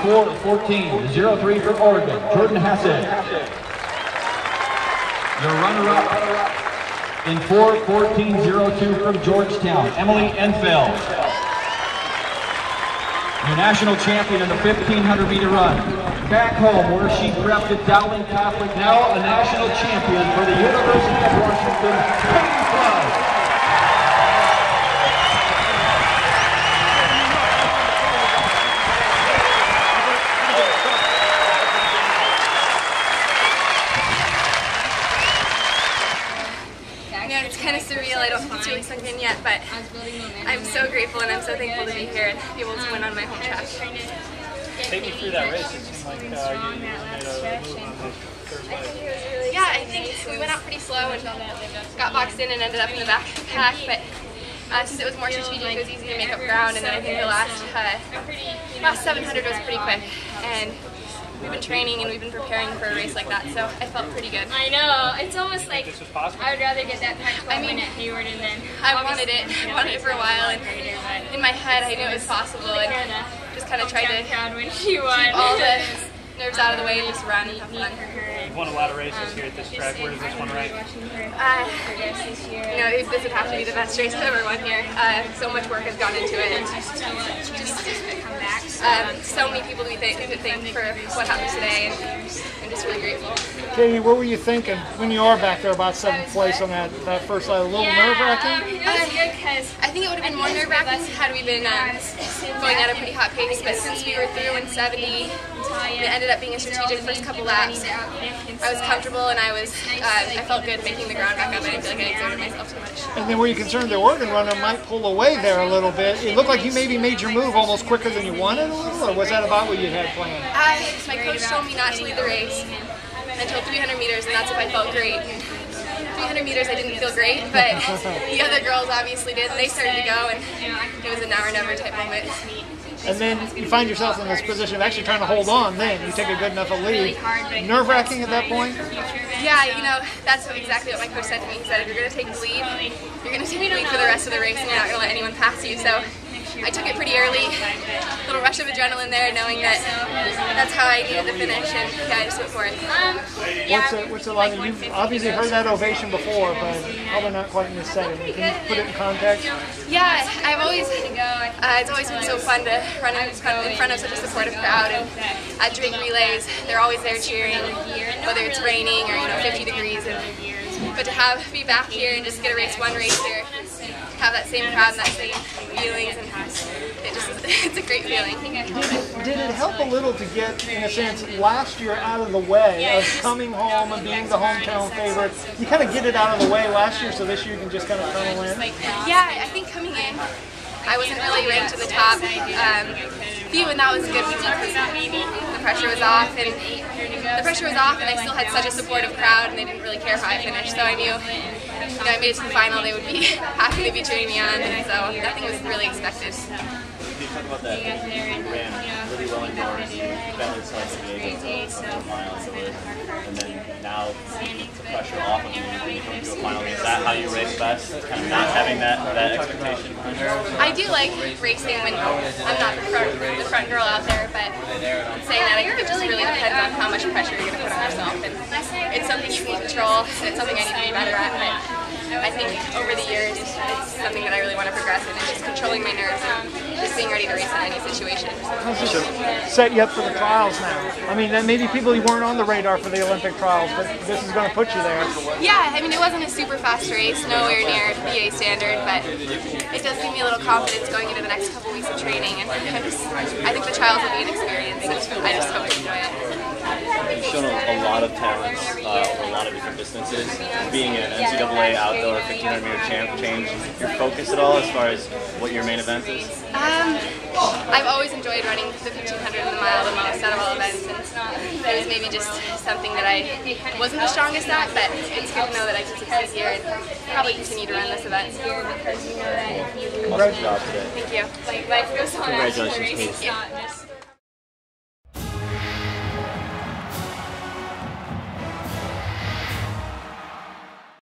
4:14.03 from Oregon, Jordan Hassett. Your runner-up in 4:14.02 from Georgetown, Emily Enfeld. Your national champion in the 1,500-meter run. Back home, where she prepped at Dowling Catholic, now a national champion for the University of Washington, Katie Flood. It's kind of surreal. I don't think it's really sunk in yet, but I'm so grateful and I'm so thankful to be here and be able to win on my home track. Take me through that race. It seemed like you made a move on the third leg. Yeah, I think we went out pretty slow and got boxed in and ended up in the back of the pack, but since it was more strategic, it was easy to make up ground, and then I think the last 700 was pretty quick. And we've been training and we've been preparing for a race like that, so I felt pretty good. I know. It's almost like I would rather get that pack 12 minute Hayward and then I wanted it for a while, and in my head I knew it was possible, and just kind of tried to keep all the nerves out of the way and just run and have fun. You've won a lot of races here at this track. Where does this one rank? You know, this would have to be the best race I've ever won here. So much work has gone into it, and so many people to thank for what happened today, and I'm just really grateful. Katie, what were you thinking when you are back there about 7th place on that first line? A little nerve-wracking? I think it would have been more nerve-wracking had we been going at a pretty hot pace, but since we were through in 70, it ended up being a strategic first couple laps. I was comfortable and I felt good making the ground back up. I didn't feel like I exerted myself too much. And then were you concerned the Oregon runner might pull away there a little bit? It looked like you maybe made your move almost quicker than you wanted a little, or was that about what you had planned? My coach told me not to lead the race until 300 meters, and that's if I felt great. 300 meters I didn't feel great, but the other girls obviously did, and they started to go, and it was a now or never type moment. And then you find yourself in this position of actually trying to hold on then. You take a good enough lead. Nerve-wracking at that point? Yeah, you know, that's exactly what my coach said to me. He said, if you're going to take the lead, you're going to take the lead for the rest of the race, and you're not going to let anyone pass you. So I took it pretty early, a little rush of adrenaline there, knowing that that's how I needed to finish, and yeah, I just went for it. What's it like? You've obviously heard that ovation before, but probably not quite in this setting. Can you put it in context? Yeah, it's always been so fun to run in front of such a supportive crowd, and at drink relays, they're always there cheering, whether it's raining or 50 degrees. But to be back here and just get a one race here, have that same crowd and that same feelings, and it's a great feeling. Did it help a little to get, in a sense, last year out of the way of coming home and being the hometown favorite? You kind of get it out of the way last year, so this year you can just kind of tunnel in? Yeah, I think coming in, I wasn't really ranked to the top few, and that was good for me because the pressure was off, and I still had such a supportive crowd, and they didn't really care how I finished. So I knew, I made it to the final, they would be happy to be cheering me on, and so nothing was really expected. You talk about that, you ran really well indoors, you battled San Diego for a mile and then now the pressure off of you when you come to a final. Is that how you race best? Kind of not having that expectation? I do like racing when I'm not the front girl out there, but saying that, I think it just really depends on how much pressure you're going to put on yourself, and it's something you can control, and it's something I need to be better at, but I think over the years it's something that I really want to progress in, and just controlling my nerves and just being ready to race in any situation. How's this set you up for the trials now? I mean, maybe people you weren't on the radar for the Olympic trials, but this is going to put you there. Yeah, I mean, it wasn't a super fast race, nowhere near PA standard, but it does give me a little confidence going into the next couple weeks of training, and I think the trials will be an experience, and I just hope to enjoy it. You've shown a lot of talent over a lot of different distances. Being an NCAA outdoor 1500-meter champ changed your focus at all as far as what your main event is? I've always enjoyed running the 1500 and the mile the most out of all events, and it was maybe just something that I wasn't the strongest at, but it's good to know that I can succeed here and probably continue to run this event. Awesome job today. Thank you. Congratulations, Kate.